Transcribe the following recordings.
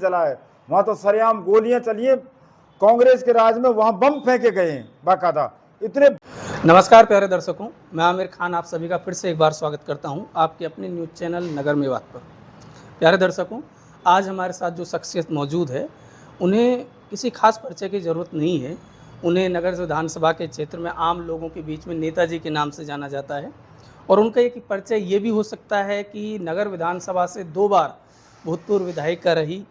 चला है, वहाँ तो सरेआम गोलियां चली हैं, कांग्रेस के राज में वहाँ बम फेंके गए हैं बाकायदा। इतने। नमस्कार प्यारे दर्शकों, मैं आमिर खान आप सभी का फिर से एक बार स्वागत करता हूं आपके अपने न्यूज़ चैनल नगर मेवात पर। प्यारे दर्शकों, आज हमारे साथ जो शख्सियत मौजूद है, उन्हें किसी खास परिचय की ज़रूरत नहीं है। उन्हें नगर विधानसभा के क्षेत्र में आम लोगों के बीच में नेताजी के नाम से जाना जाता है और उनका एक परिचय ये भी हो सकता है कि नगर विधानसभा से 2 बार भूतपूर्व विधायिका रही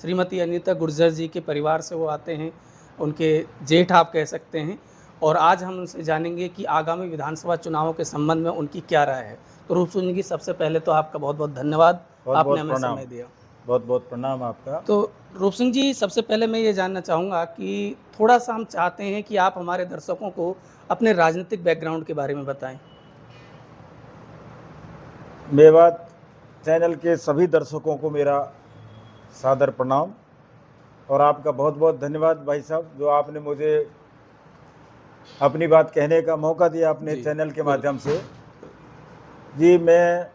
श्रीमती अनीता गुर्जर जी के परिवार से वो आते हैं, उनके जेठ आप कह सकते हैं। और आज हम उनसे जानेंगे कि आगामी विधानसभा चुनावों के संबंध में उनकी क्या राय है। तो रूप सिंह जी, सबसे पहले तो आपका बहुत बहुत धन्यवाद, आपने हमें समय दिया। बहुत बहुत प्रणाम आपका। तो रूप सिंह जी, सबसे पहले मैं ये जानना चाहूँगा कि थोड़ा सा हम चाहते हैं कि आप हमारे दर्शकों को अपने राजनीतिक बैकग्राउंड के बारे में बताएं। मेवात चैनल के सभी दर्शकों को मेरा सादर प्रणाम और आपका बहुत बहुत धन्यवाद भाई साहब, जो आपने मुझे अपनी बात कहने का मौका दिया अपने चैनल के माध्यम से। जी, मैं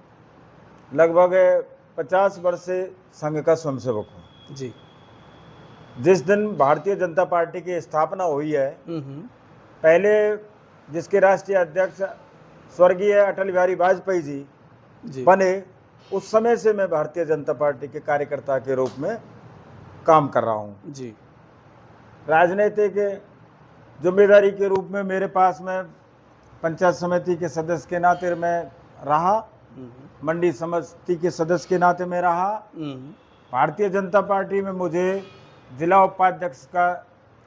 लगभग 50 वर्ष से संघ का स्वयंसेवक हूँ जी। जिस दिन भारतीय जनता पार्टी की स्थापना हुई है, पहले जिसके राष्ट्रीय अध्यक्ष स्वर्गीय अटल बिहारी वाजपेयी जी बने, उस समय से मैं भारतीय जनता पार्टी के कार्यकर्ता के रूप में काम कर रहा हूँ जी। राजनीतिक जिम्मेदारी के रूप में मेरे पास में पंचायत समिति के सदस्य के नाते मैं रहा, मंडी समिति के सदस्य के नाते में रहा। भारतीय जनता पार्टी में मुझे जिला उपाध्यक्ष का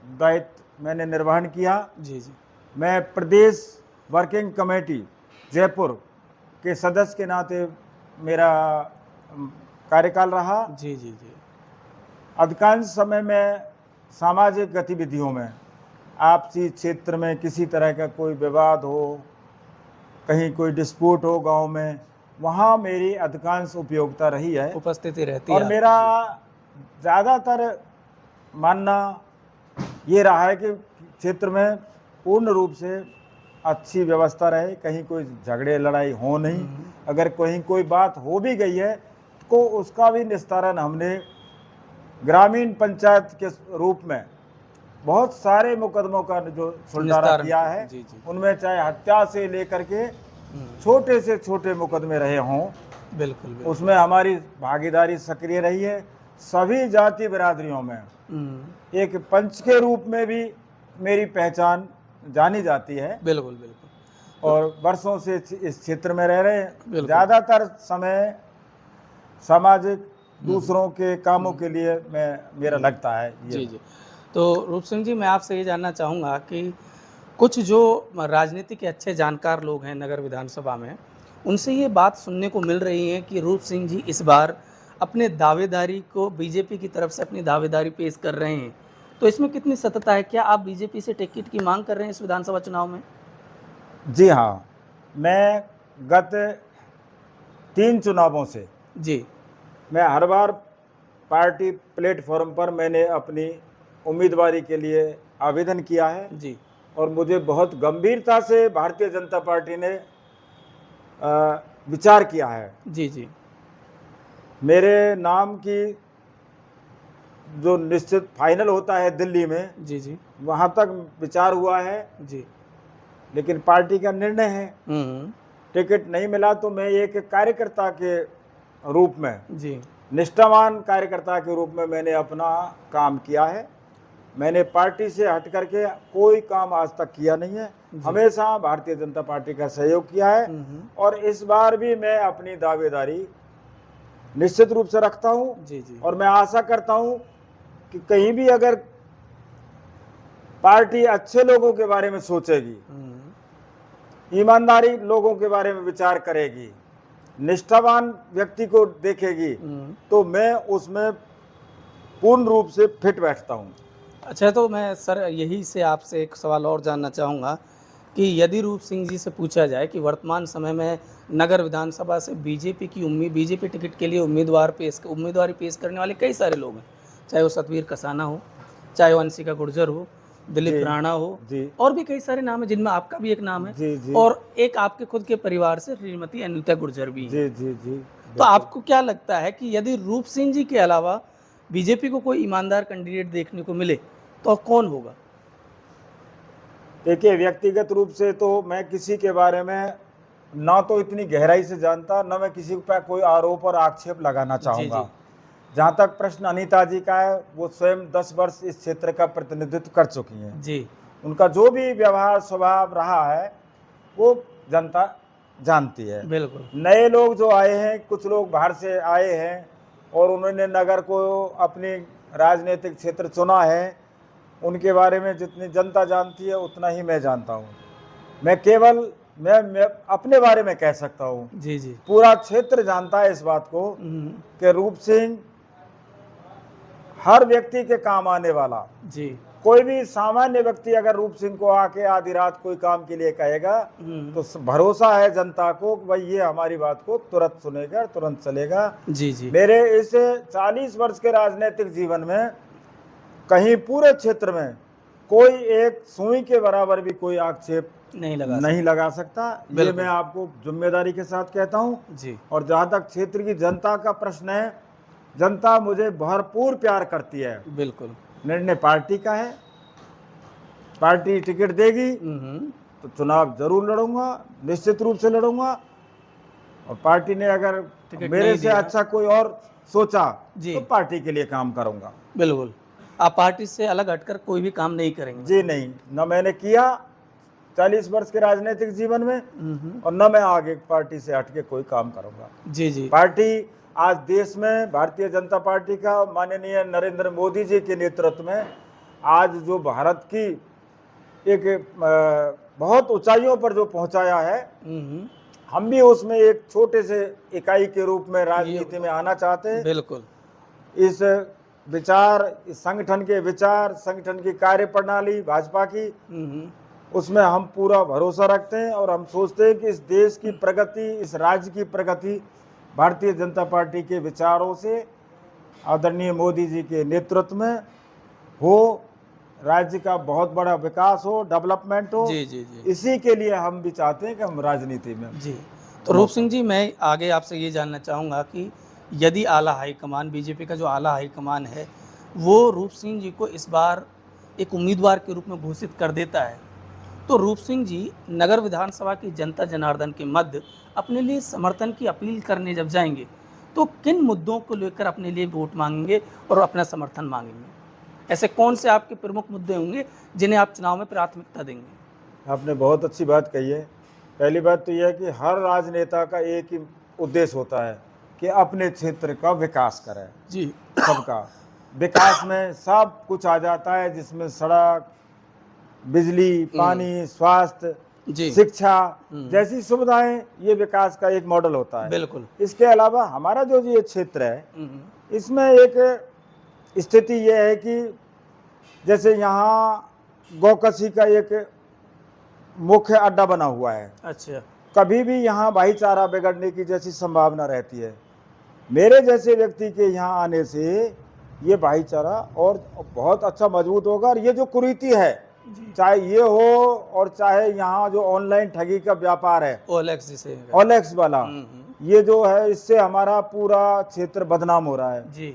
दायित्व मैंने निर्वहन किया। जी जी। मैं प्रदेश वर्किंग कमेटी जयपुर के सदस्य के नाते मेरा कार्यकाल रहा। जी जी जी। अधिकांश समय में सामाजिक गतिविधियों में, आपसी क्षेत्र में किसी तरह का कोई विवाद हो, कहीं कोई डिस्प्यूट हो गांव में, वहाँ मेरी अधिकांश उपयोगिता रही है, उपस्थिति रहती है। और मेरा ज़्यादातर मानना ये रहा है कि क्षेत्र में पूर्ण रूप से अच्छी व्यवस्था रहे, कहीं कोई झगड़े लड़ाई हो नहीं। अगर कहीं कोई बात हो भी गई है तो उसका भी निस्तारण हमने ग्रामीण पंचायत के रूप में बहुत सारे मुकदमों का जो सुलझाना किया है। जी जी। उनमें चाहे हत्या से लेकर के छोटे से छोटे मुकदमे रहे हों, बिल्कुल, उसमें हमारी भागीदारी सक्रिय रही है। सभी जाति बिरादरियों में एक पंच के रूप में भी मेरी पहचान जानी जाती है। बिल्कुल बिल्कुल। और वर्षों से इस क्षेत्र में रह रहे हैं, ज़्यादातर समय सामाजिक दूसरों के कामों के लिए मेरा लगता है ये। जी जी। तो रूप सिंह जी, मैं आपसे ये जानना चाहूँगा कि कुछ जो राजनीति के अच्छे जानकार लोग हैं नगर विधानसभा में, उनसे ये बात सुनने को मिल रही है कि रूप सिंह जी इस बार अपने दावेदारी को बीजेपी की तरफ से अपनी दावेदारी पेश कर रहे हैं, तो इसमें कितनी सत्यता है? क्या आप बीजेपी से टिकट की मांग कर रहे हैं इस विधानसभा चुनाव में? जी हाँ, मैं गत 3 चुनावों से जी मैं हर बार पार्टी प्लेटफॉर्म पर मैंने अपनी उम्मीदवारी के लिए आवेदन किया है जी। और मुझे बहुत गंभीरता से भारतीय जनता पार्टी ने विचार किया है। जी जी। मेरे नाम की जो निश्चित फाइनल होता है दिल्ली में, जी जी, वहाँ तक विचार हुआ है जी। लेकिन पार्टी का निर्णय है, टिकट नहीं मिला तो मैं एक कार्यकर्ता के रूप में, जी, निष्ठावान कार्यकर्ता के रूप में मैंने अपना काम किया है। मैंने पार्टी से हट करके कोई काम आज तक किया नहीं है, हमेशा भारतीय जनता पार्टी का सहयोग किया है और इस बार भी मैं अपनी दावेदारी निश्चित रूप से रखता हूं। जी जी। और मैं आशा करता हूं कि कहीं भी अगर पार्टी अच्छे लोगों के बारे में सोचेगी, ईमानदारी लोगों के बारे में विचार करेगी, निष्ठावान व्यक्ति को देखेगी, तो मैं उसमें पूर्ण रूप से फिट बैठता हूं। अच्छा, तो मैं सर यही से आपसे एक सवाल और जानना चाहूँगा कि यदि रूप सिंह जी से पूछा जाए कि वर्तमान समय में नगर विधानसभा से बीजेपी टिकट के लिए उम्मीदवारी पेश करने वाले कई सारे लोग हैं, चाहे वो सतवीर कसाना हो, चाहे वो अंशिका गुर्जर हो, दिलीप राणा हो, और भी कई सारे नाम हैं जिनमें आपका भी एक नाम है, जी। और एक आपके खुद के परिवार से श्रीमती अनीता गुर्जर भी हैं। जी। तो आपको क्या लगता है कि यदि रूप सिंह जी के अलावा बीजेपी को कोई ईमानदार कैंडिडेट देखने को मिले तो कौन होगा? देखिए, व्यक्तिगत रूप से तो मैं किसी के बारे में ना तो इतनी गहराई से जानता, ना मैं किसी पर कोई आरोप और आक्षेप लगाना चाहूँगा। जहाँ तक प्रश्न अनीता जी का है, वो स्वयं 10 वर्ष इस क्षेत्र का प्रतिनिधित्व कर चुकी हैं जी। उनका जो भी व्यवहार स्वभाव रहा है वो जनता जानती है। बिल्कुल। नए लोग जो आए हैं, कुछ लोग बाहर से आए हैं और उन्होंने नगर को अपनी राजनीतिक क्षेत्र चुना है, उनके बारे में जितनी जनता जानती है उतना ही मैं जानता हूँ। मैं केवल मैं अपने बारे में कह सकता हूँ। जी जी। पूरा क्षेत्र जानता है इस बात को हम्म, कि रूप सिंह हर व्यक्ति के काम आने वाला। जी। कोई भी सामान्य व्यक्ति अगर रूप सिंह को आके आधी रात कोई काम के लिए कहेगा तो भरोसा है जनता को कि भाई ये हमारी बात को तुरंत सुनेगा, तुरंत चलेगा। जी जी। मेरे इस 40 वर्ष के राजनीतिक जीवन में कहीं पूरे क्षेत्र में कोई एक सुई के बराबर भी कोई आक्षेप नहीं लगा सकता। ये मैं आपको जिम्मेदारी के साथ कहता हूँ जी। और जहाँ तक क्षेत्र की जनता का प्रश्न है, जनता मुझे भरपूर प्यार करती है। बिल्कुल। निर्णय पार्टी का है, पार्टी टिकट देगी तो चुनाव जरूर लड़ूंगा, निश्चित रूप से लड़ूंगा। और पार्टी ने अगर मेरे से अच्छा कोई और सोचा तो पार्टी के लिए काम करूंगा। बिल्कुल। आप पार्टी से अलग हटकर कोई भी काम नहीं करेंगे? जी नहीं, न मैंने किया 40 वर्ष के राजनीतिक जीवन में और न मैं आगे पार्टी से हटके कोई काम करूंगा। जी जी। पार्टी आज देश में भारतीय जनता पार्टी का माननीय नरेंद्र मोदी जी के नेतृत्व में आज जो भारत की एक बहुत ऊंचाइयों पर जो पहुंचाया है, हम भी उसमें एक छोटे से इकाई के रूप में राजनीति में आना चाहते हैं। बिल्कुल। इस विचार, इस संगठन के विचार, संगठन की कार्य प्रणाली भाजपा की, उसमें हम पूरा भरोसा रखते हैं और हम सोचते हैं कि इस देश की प्रगति, इस राज्य की प्रगति भारतीय जनता पार्टी के विचारों से, आदरणीय मोदी जी के नेतृत्व में हो, राज्य का बहुत बड़ा विकास हो, डेवलपमेंट हो। जी जी जी। इसी के लिए हम भी चाहते हैं कि हम राजनीति में। जी। तो रूप सिंह जी, मैं आगे आपसे ये जानना चाहूँगा कि यदि आला हाईकमान, बीजेपी का जो आला हाईकमान है, वो रूप सिंह जी को इस बार एक उम्मीदवार के रूप में घोषित कर देता है, तो रूप सिंह जी नगर विधानसभा की जनता जनार्दन के मध्य अपने लिए समर्थन की अपील करने जब जाएंगे तो किन मुद्दों को लेकर अपने लिए वोट मांगेंगे और अपना समर्थन मांगेंगे? ऐसे कौन से आपके प्रमुख मुद्दे होंगे जिन्हें आप चुनाव में प्राथमिकता देंगे? आपने बहुत अच्छी बात कही है। पहली बात तो यह है कि हर राजनेता का एक ही उद्देश्य होता है कि अपने क्षेत्र का विकास करे। जी। सबका विकास में सब कुछ आ जाता है, जिसमें सड़क, बिजली, पानी, स्वास्थ्य, शिक्षा जैसी सुविधाएं, ये विकास का एक मॉडल होता है। बिल्कुल। इसके अलावा हमारा जो ये क्षेत्र है, इसमें एक स्थिति ये है कि जैसे यहाँ गौकसी का एक मुख्य अड्डा बना हुआ है। अच्छा। कभी भी यहाँ भाईचारा बिगड़ने की जैसी संभावना रहती है। मेरे जैसे व्यक्ति के यहाँ आने से ये भाईचारा और बहुत अच्छा मजबूत होगा। और ये जो कुरीति है, चाहे ये हो और चाहे यहाँ जो ऑनलाइन ठगी का व्यापार है, OLX वाला, ये जो है, इससे हमारा पूरा क्षेत्र बदनाम हो रहा है। जी।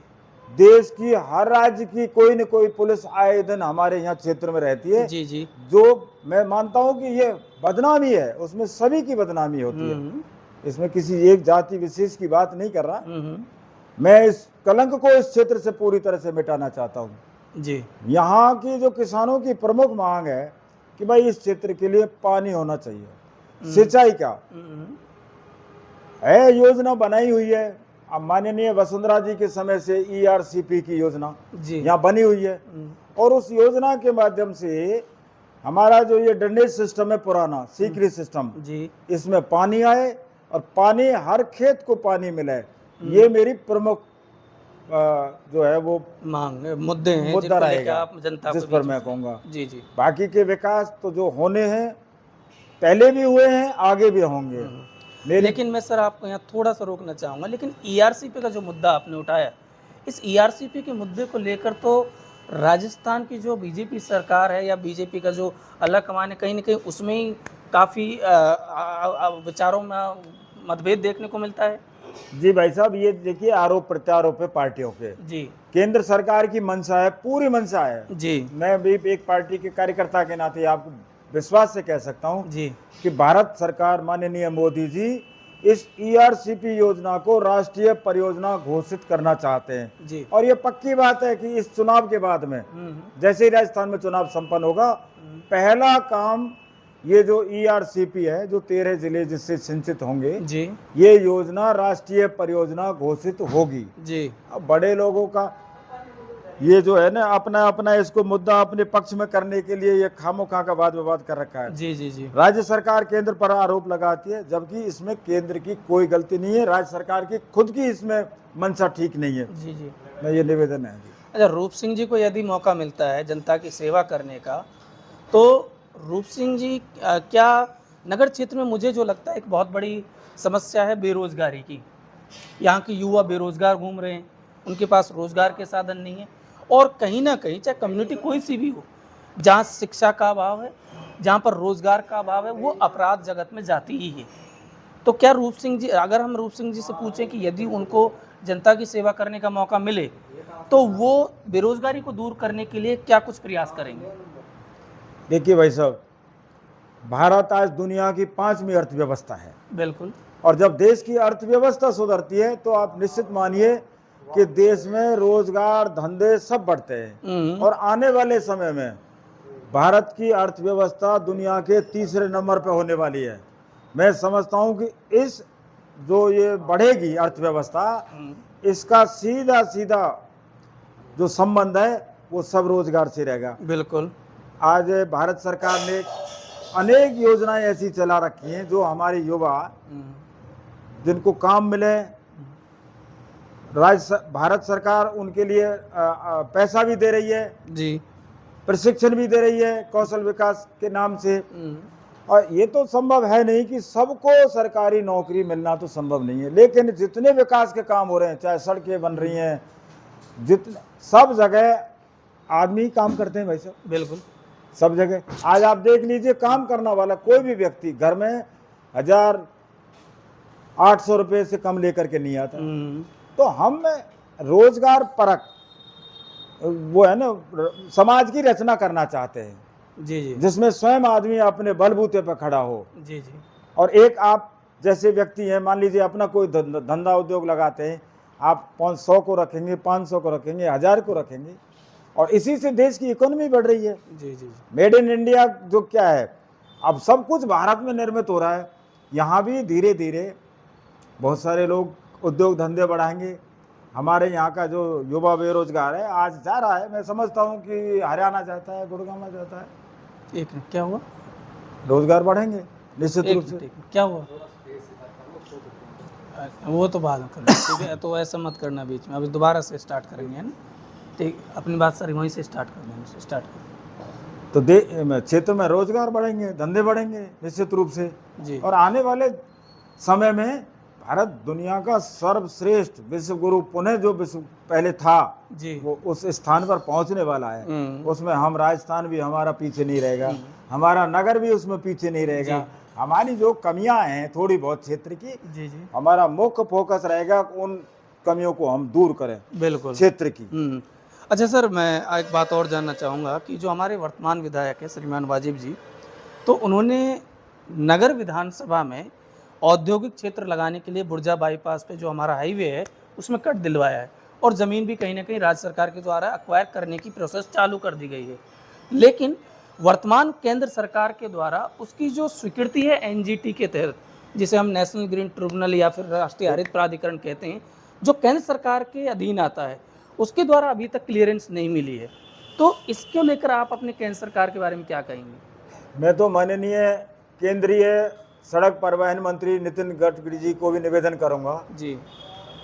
देश की हर राज्य की कोई न कोई पुलिस आए दिन हमारे यहाँ क्षेत्र में रहती है। जी जी। जो मैं मानता हूँ कि ये बदनामी है, उसमें सभी की बदनामी होती है। इसमें किसी एक जाति विशेष की बात नहीं कर रहा। मैं इस कलंक को इस क्षेत्र से पूरी तरह से मिटाना चाहता हूँ। जी। यहाँ की जो किसानों की प्रमुख मांग है कि भाई इस क्षेत्र के लिए पानी होना चाहिए, सिंचाई का है, योजना बनाई हुई है। अब माननीय वसुंधरा जी के समय से ERCP की योजना यहाँ बनी हुई है और उस योजना के माध्यम से हमारा जो ये ड्रेनेज सिस्टम है, पुराना सीकरी सिस्टम, इसमें पानी आए और पानी हर खेत को पानी मिले। ये मेरी प्रमुख जो है वो मुद्दा रहेगा जिस पर मैं कहूँगा। जी जी। बाकी के विकास तो जो होने हैं, पहले भी हुए हैं, आगे भी होंगे। लेकिन मैं सर आपको यहाँ थोड़ा सा रोकना चाहूँगा। लेकिन ERCP का जो मुद्दा आपने उठाया, इस ERCP के मुद्दे को लेकर तो राजस्थान की जो बीजेपी सरकार है या बीजेपी का जो अलग कमान है, कहीं ना कहीं उसमें ही काफ़ी विचारों में मतभेद देखने को मिलता है। जी भाई साहब, ये देखिए आरोप प्रत्यारोप है पार्टियों के। जी केंद्र सरकार की मंशा है, पूरी मंशा है। जी मैं भी एक पार्टी के कार्यकर्ता के नाते आपको विश्वास से कह सकता हूं जी कि भारत सरकार माननीय मोदी जी इस ईआरसीपी योजना को राष्ट्रीय परियोजना घोषित करना चाहते हैं। जी। और ये पक्की बात है कि इस चुनाव के बाद में जैसे ही राजस्थान में चुनाव संपन्न होगा, पहला काम ये जो ईआरसीपी है, जो 13 जिले जिससे सिंचित होंगे, जी ये योजना राष्ट्रीय परियोजना घोषित होगी। जी अब बड़े लोगों का ये जो है ना, अपना अपना इसको मुद्दा अपने पक्ष में करने के लिए ये खामोखा का वाद विवाद कर रखा है। जी जी जी राज्य सरकार केंद्र पर आरोप लगाती है, जबकि इसमें केंद्र की कोई गलती नहीं है, राज्य सरकार की खुद की इसमें मंशा ठीक नहीं है। जी जी। मैं ये निवेदन है जी। अच्छा, रूप सिंह जी को यदि मौका मिलता है जनता की सेवा करने का, तो रूप सिंह जी क्या नगर क्षेत्र में, मुझे जो लगता है एक बहुत बड़ी समस्या है बेरोजगारी की। यहाँ के युवा बेरोजगार घूम रहे हैं, उनके पास रोजगार के साधन नहीं है, और कहीं ना कहीं चाहे कम्युनिटी कोई सी भी हो, जहाँ शिक्षा का अभाव है, जहाँ पर रोजगार का अभाव है, वो अपराध जगत में जाती ही है। तो क्या रूप सिंह जी, अगर हम रूप सिंह जी से पूछें कि यदि उनको जनता की सेवा करने का मौका मिले, तो वो बेरोजगारी को दूर करने के लिए क्या कुछ प्रयास करेंगे? देखिए भाई साहब, भारत आज दुनिया की 5वीं अर्थव्यवस्था है, बिल्कुल। और जब देश की अर्थव्यवस्था सुधरती है तो आप निश्चित मानिए कि देश में रोजगार धंधे सब बढ़ते हैं। और आने वाले समय में भारत की अर्थव्यवस्था दुनिया के 3रे नंबर पर होने वाली है। मैं समझता हूं कि इस जो ये बढ़ेगी अर्थव्यवस्था, इसका सीधा सीधा जो संबंध है वो सब रोजगार से रहेगा। बिल्कुल। आज भारत सरकार ने अनेक योजनाएं ऐसी चला रखी हैं जो हमारे युवा जिनको काम मिले, भारत सरकार उनके लिए पैसा भी दे रही है जी, प्रशिक्षण भी दे रही है कौशल विकास के नाम से। और ये तो संभव है नहीं कि सबको सरकारी नौकरी मिलना तो संभव नहीं है, लेकिन जितने विकास के काम हो रहे हैं, चाहे सड़कें बन रही हैं, जितने सब जगह आदमी काम करते हैं भाई साहब। बिल्कुल। सब जगह आज आप देख लीजिए, काम करने वाला कोई भी व्यक्ति घर में 1800 रुपये से कम लेकर के नहीं आता। तो हम रोजगार परक वो है ना, समाज की रचना करना चाहते हैं जी जी जिसमें स्वयं आदमी अपने बलबूते पर खड़ा हो। जी जी। और एक आप जैसे व्यक्ति हैं, मान लीजिए अपना कोई धंधा उद्योग लगाते हैं, आप 500 को रखेंगे, 500 को रखेंगे, 1000 को रखेंगे, और इसी से देश की इकोनॉमी बढ़ रही है। जी जी। मेड इन इंडिया जो क्या है, अब सब कुछ भारत में निर्मित हो रहा है। यहाँ भी धीरे धीरे बहुत सारे लोग उद्योग धंधे बढ़ाएंगे। हमारे यहाँ का जो युवा बेरोजगार है आज जा रहा है, मैं समझता हूँ कि हरियाणा जाता है, गुड़गांव जाता है। एक मिनट, क्या हुआ? रोजगार बढ़ेंगे निश्चित रूप से। क्या हुआ? वो तो बाद में करना, ठीक है? तो ऐसा मत करना बीच में, अभी दोबारा से स्टार्ट करेंगे, है ना? ठीक, अपनी बात सारी वहीं से स्टार्ट कर देंगे, स्टार्ट कर। तो क्षेत्र में रोजगार बढ़ेंगे, धंधे बढ़ेंगे निश्चित रूप से जी। और आने वाले समय में भारत दुनिया का सर्वश्रेष्ठ विश्व गुरु पुनः जो विश्व पहले था जी, वो उस स्थान पर पहुंचने वाला है। उसमें हम राजस्थान भी हमारा पीछे नहीं रहेगा, हमारा नगर भी उसमें पीछे नहीं रहेगा। हमारी जो कमियां हैं थोड़ी बहुत क्षेत्र की, जी जी, हमारा मुख्य फोकस रहेगा उन कमियों को हम दूर करें बिल्कुल क्षेत्र की। अच्छा सर, मैं एक बात और जानना चाहूँगा कि जो हमारे वर्तमान विधायक है श्रीमान वाजिब जी, तो उन्होंने नगर विधानसभा में औद्योगिक क्षेत्र लगाने के लिए बुर्जा बाईपास पे जो हमारा हाईवे है उसमें कट दिलवाया है, और ज़मीन भी कहीं ना कहीं राज्य सरकार के द्वारा एक्वायर करने की प्रोसेस चालू कर दी गई है। लेकिन वर्तमान केंद्र सरकार के द्वारा उसकी जो स्वीकृति है एनजीटी के तहत, जिसे हम नेशनल ग्रीन ट्रिब्यूनल या फिर राष्ट्रीय हरित प्राधिकरण कहते हैं, जो केंद्र सरकार के अधीन आता है, उसके द्वारा अभी तक क्लियरेंस नहीं मिली है। तो इसको लेकर आप अपने केंद्र सरकार के बारे में क्या कहेंगे? मैं तो माननीय केंद्रीय सड़क परिवहन मंत्री नितिन गडकरी जी को भी निवेदन करूंगा जी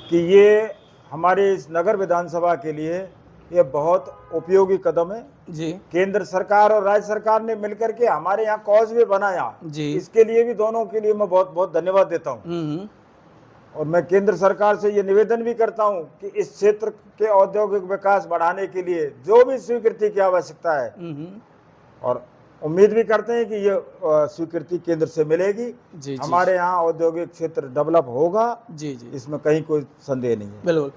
कि ये हमारे इस नगर विधानसभा के लिए ये बहुत उपयोगी कदम है जी। केंद्र सरकार और राज्य सरकार ने मिलकर के हमारे यहाँ कॉजवे बनाया जी, इसके लिए भी दोनों के लिए मैं बहुत बहुत धन्यवाद देता हूँ। और मैं केंद्र सरकार से ये निवेदन भी करता हूँ कि इस क्षेत्र के औद्योगिक विकास बढ़ाने के लिए जो भी स्वीकृति की आवश्यकता है और उम्मीद भी करते हैं कि ये स्वीकृति केंद्र से मिलेगी। जी, हमारे यहाँ औद्योगिक क्षेत्र डेवलप होगा, जी, जी। इसमें कहीं कोई संदेह नहीं है। बिल्कुल।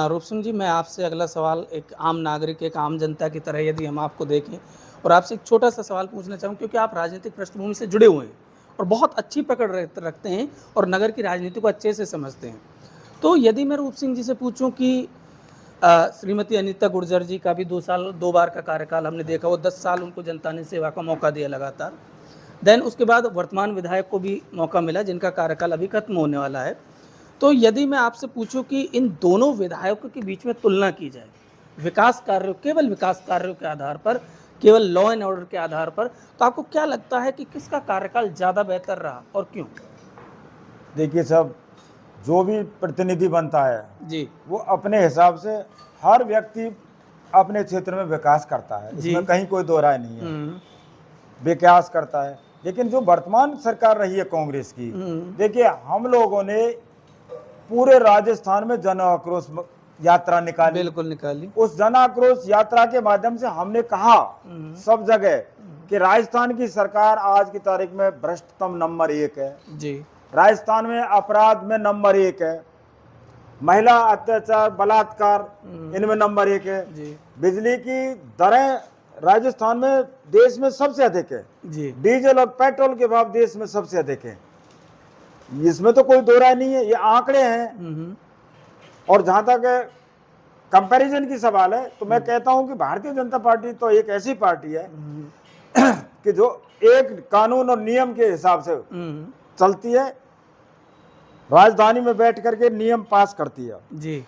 रूप सिंह जी, मैं आपसे अगला सवाल एक आम नागरिक, एक आम जनता की तरह यदि हम आपको देखें और आपसे एक छोटा-सा सवाल पूछना चाहूँ, क्योंकि आप राजनीतिक पृष्ठभूमि से जुड़े हुए हैं और बहुत अच्छी पकड़ रखते हैं और नगर की राजनीति को अच्छे से समझते हैं। तो यदि मैं रूप सिंह जी से पूछूँ कि श्रीमती अनीता गुर्जर जी का भी 2 बार का कार्यकाल हमने देखा, वो 10 साल उनको जनता ने सेवा का मौका दिया लगातार। देन उसके बाद वर्तमान विधायक को भी मौका मिला जिनका कार्यकाल अभी खत्म होने वाला है। तो यदि मैं आपसे पूछूं कि इन दोनों विधायकों के बीच में तुलना की जाए विकास कार्यों, केवल विकास कार्यों के आधार पर, केवल लॉ एंड ऑर्डर के आधार पर, तो आपको क्या लगता है कि किसका कार्यकाल ज़्यादा बेहतर रहा और क्यों? देखिए साहब, जो भी प्रतिनिधि बनता है जी, वो अपने हिसाब से हर व्यक्ति अपने क्षेत्र में विकास करता है, जी। इसमें कहीं कोई दो राय नहीं है, विकास करता है। लेकिन जो वर्तमान सरकार रही है कांग्रेस की, देखिए हम लोगों ने पूरे राजस्थान में जन आक्रोश यात्रा निकाली। बिल्कुल निकाली। उस जन आक्रोश यात्रा के माध्यम से हमने कहा सब जगह कि राजस्थान की सरकार आज की तारीख में भ्रष्टतम नंबर 1 है। जी, राजस्थान में अपराध में नंबर 1 है, महिला अत्याचार बलात्कार इनमें नंबर 1 है, जी, बिजली की दरें राजस्थान में देश में सबसे अधिक है, जी, डीजल और पेट्रोल के भाव देश में सबसे अधिक है, इसमें तो कोई दो राय नहीं है, ये आंकड़े हैं। और जहां तक कंपैरिजन की सवाल है तो मैं कहता हूं कि भारतीय जनता पार्टी तो एक ऐसी पार्टी है कि जो एक कानून और नियम के हिसाब से चलती है, राजधानी में बैठ करके नियम पास करती है। जी,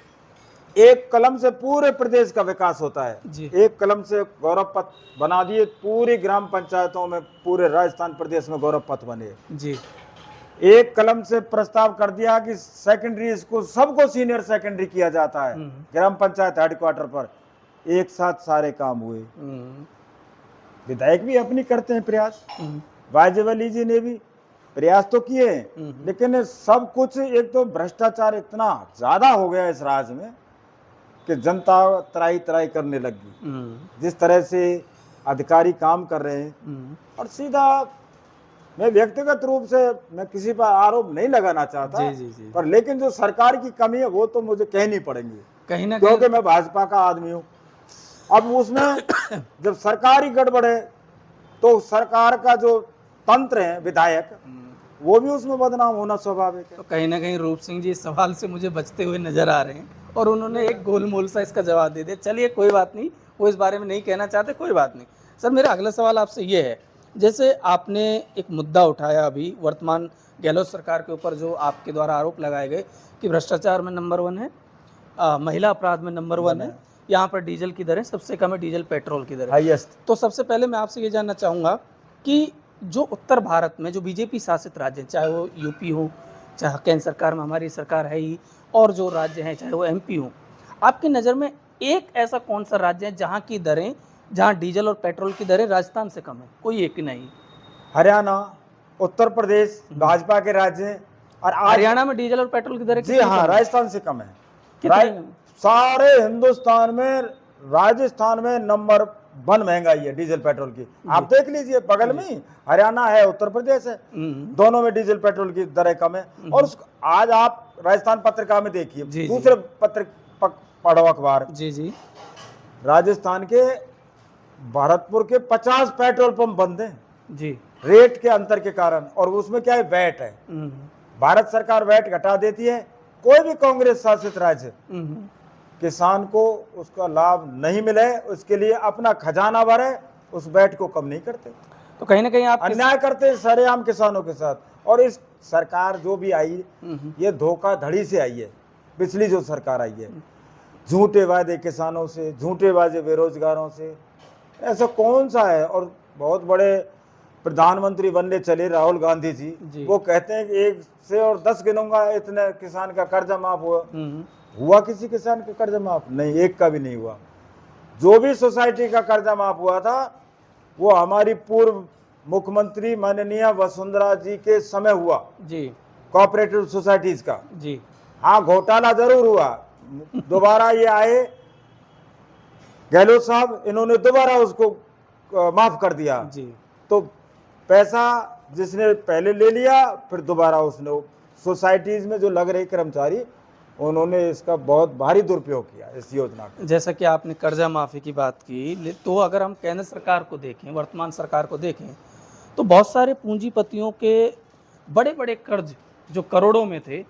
एक कलम से पूरे प्रदेश का विकास होता है। जी। एक कलम से गौरव पथ बना दिए, पूरी ग्राम पंचायतों में पूरे राजस्थान प्रदेश में गौरव पथ बने। जी, एक कलम से प्रस्ताव कर दिया कि सेकेंडरी स्कूल सबको सीनियर सेकेंडरी किया जाता है ग्राम पंचायत हेडक्वार्टर पर, एक साथ सारे काम हुए। विधायक भी अपनी करते हैं प्रयास, वाजेवली जी ने भी प्रयास तो किए हैं, लेकिन सब कुछ, एक तो भ्रष्टाचार इतना ज्यादा हो गया इस राज्य में कि जनता त्राही त्राही करने लगी। जिस तरह से अधिकारी काम कर रहे हैं, और सीधा मैं व्यक्तिगत रूप से मैं किसी पर आरोप नहीं लगाना चाहता, जी, जी, जी। पर लेकिन जो सरकार की कमी है वो तो मुझे कहनी पड़ेगी, कहीं ना क्योंकि कहीं मैं भाजपा का आदमी हूँ। अब उसमें जब सरकार ही गड़बड़ है तो सरकार का जो तंत्र है विधायक, वो भी उसमें बदनाम होना स्वाभाविक है। तो कहीं ना कहीं रूप सिंह जी इस सवाल से मुझे बचते हुए नजर आ रहे हैं और उन्होंने एक गोलमोल सा इसका जवाब दे दिया। चलिए कोई बात नहीं, वो इस बारे में नहीं कहना चाहते, कोई बात नहीं। सर, मेरा अगला सवाल आपसे ये है, जैसे आपने एक मुद्दा उठाया अभी वर्तमान गहलोत सरकार के ऊपर, जो आपके द्वारा आरोप लगाए गए कि भ्रष्टाचार में नंबर 1 है, महिला अपराध में नंबर 1 है, यहाँ पर डीजल की दरें सबसे कम है, डीजल पेट्रोल की दरें हाईएस्ट। तो सबसे पहले मैं आपसे ये जानना चाहूँगा कि जो उत्तर भारत में जो बीजेपी शासित राज्य हैं, चाहे वो यूपी हो, चाहे केंद्र सरकार में हमारी सरकार है ही, और जो राज्य हैं चाहे वो एमपी हो, आपकी नज़र में एक ऐसा कौन सा राज्य है जहाँ की दरें, जहाँ डीजल और पेट्रोल की दरें राजस्थान से कम है? कोई एक नहीं। हरियाणा, उत्तर प्रदेश भाजपा के राज्य हैं, और आज हरियाणा में डीजल और पेट्रोल की दरें जी हाँ राजस्थान से कम है। कितनी? सारे हिंदुस्तान में राजस्थान में नंबर 1 महंगाई है डीजल पेट्रोल की। आप देख लीजिए, बगल में ही हरियाणा है, उत्तर प्रदेश है, दोनों में डीजल पेट्रोल की दरें कम है। और आज आप राजस्थान पत्रिका में देखिए, दूसरे पत्र पढ़ो अखबार, जी जी, राजस्थान के भरतपुर के 50 पेट्रोल पंप बंद हैं जी, रेट के अंतर के कारण। और उसमें क्या है, वैट है, भारत सरकार वैट घटा देती है। कोई भी कांग्रेस शासित राज्य किसान को उसका लाभ नहीं मिले, उसके लिए अपना खजाना भरे, उस वैट को कम नहीं करते। तो कहीं ना कहीं आप अन्याय करते हैं सरेआम किसानों के साथ। और इस सरकार जो भी आई, ये धोखाधड़ी से आई है। पिछली जो सरकार आई है, झूठे वादे किसानों से, झूठे वादे बेरोजगारों से, ऐसा कौन सा है। और बहुत बड़े प्रधानमंत्री बनने चले राहुल गांधी जी, वो कहते हैं कि 1 से और 10 गिनूंगा इतने किसान का कर्जा माफ हुआ किसी किसान का कर्जा माफ नहीं, एक का भी नहीं हुआ। जो भी सोसाइटी का कर्जा माफ हुआ था वो हमारी पूर्व मुख्यमंत्री माननीय वसुंधरा जी के समय हुआ जी, कोऑपरेटिव सोसाइटीज का जी। हाँ, घोटाला जरूर हुआ, दोबारा ये आए गहलोत साहब, इन्होंने दोबारा उसको माफ कर दिया जी। तो पैसा जिसने पहले ले लिया फिर दोबारा उसने सोसाइटीज में जो लग रहे कर्मचारी, उन्होंने इसका बहुत भारी दुरुपयोग किया इस योजना का। जैसा कि आपने कर्जा माफ़ी की बात की, तो अगर हम केंद्र सरकार को देखें, वर्तमान सरकार को देखें, तो बहुत सारे पूंजीपतियों के बड़े बड़े कर्ज जो करोड़ों में थे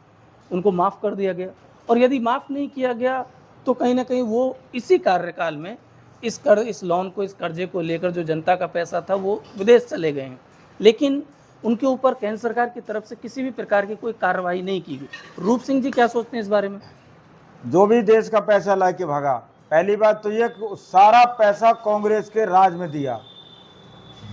उनको माफ़ कर दिया गया, और यदि माफ़ नहीं किया गया तो कहीं ना कहीं वो इसी कार्यकाल में इस लोन को, इस कर्जे को लेकर जो जनता का पैसा था वो विदेश चले गए हैं, लेकिन उनके ऊपर केंद्र सरकार की तरफ से किसी भी प्रकार की कोई कार्रवाई नहीं की गई। रूप सिंह जी क्या सोचते हैं इस बारे में? जो भी देश का पैसा ला के भागा, पहली बात तो यह कि सारा पैसा कांग्रेस के राज में दिया।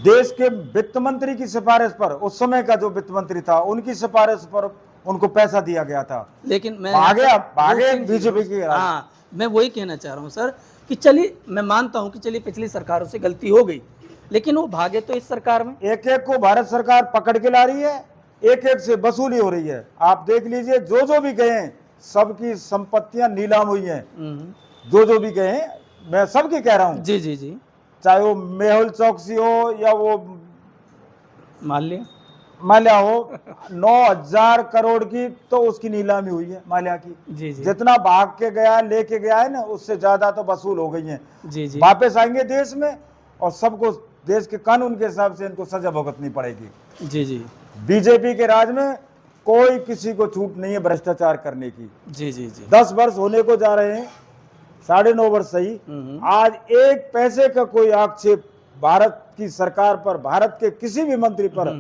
देश के वित्त मंत्री की सिफारिश पर, उस समय का जो वित्त मंत्री था उनकी सिफारिश पर उनको पैसा दिया गया था। लेकिन मैं भागे बीजेपी की। हाँ, मैं वही कहना चाह रहा हूँ सर कि चलिए, मैं मानता हूँ कि चलिए पिछली सरकारों से गलती हो गई, लेकिन वो भागे तो इस सरकार में। एक एक को भारत सरकार पकड़ के ला रही है, एक एक से वसूली हो रही है। आप देख लीजिए, जो जो भी गए हैं सबकी संपत्तियां नीलाम हुई हैं। जो जो भी गए हैं, मैं सबकी कह रहा हूँ। जी जी जी। चाहे वो मेहुल चौकसी हो या वो माल्या हो, 9,000 करोड़ की तो उसकी नीलामी हुई है माल्या की। जी जी। जितना भाग के गया, लेके गया है ना, उससे ज्यादा तो वसूल हो गई है। जी जी। वापस आएंगे देश में और सबको देश के कानून के हिसाब से इनको सजा भुगतनी पड़ेगी। जी जी। बीजेपी के राज में कोई किसी को छूट नहीं है भ्रष्टाचार करने की। जी जी जी। 10 वर्ष होने को जा रहे हैं, 9.5 वर्ष सही, आज एक पैसे का कोई आक्षेप भारत की सरकार पर, भारत के किसी भी मंत्री पर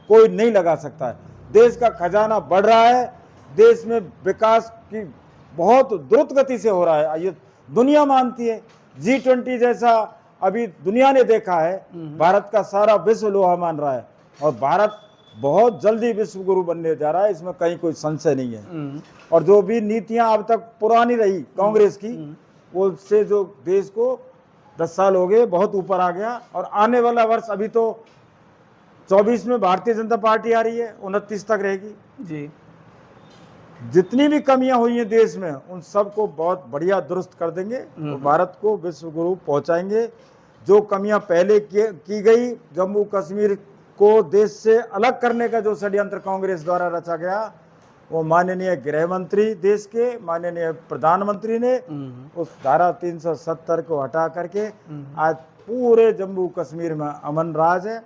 कोई नहीं लगा सकता है। देश का खजाना बढ़ रहा है, देश में विकास की बहुत द्रुत गति से हो रहा है, ये दुनिया मानती है। G20 जैसा अभी दुनिया ने देखा है, भारत का सारा विश्व लोहा मान रहा है, और भारत बहुत जल्दी विश्व गुरु बनने जा रहा है, इसमें कहीं कोई संशय नहीं है। और जो भी नीतियां अब तक पुरानी रही कांग्रेस की, उससे जो देश को 10 साल हो गए बहुत ऊपर आ गया। और आने वाला वर्ष, अभी तो 24 में भारतीय जनता पार्टी आ रही है, 29 तक रहेगी जी। जितनी भी कमियां हुई हैं देश में, उन सबको बहुत बढ़िया दुरुस्त कर देंगे, तो भारत को विश्व गुरु पहुंचाएंगे। जो कमियां पहले की गई, जम्मू कश्मीर को देश से अलग करने का जो षड्यंत्र कांग्रेस द्वारा रचा गया, वो माननीय गृह मंत्री, देश के माननीय प्रधानमंत्री ने उस धारा 370 को हटा करके आज पूरे जम्मू कश्मीर में अमन राज है।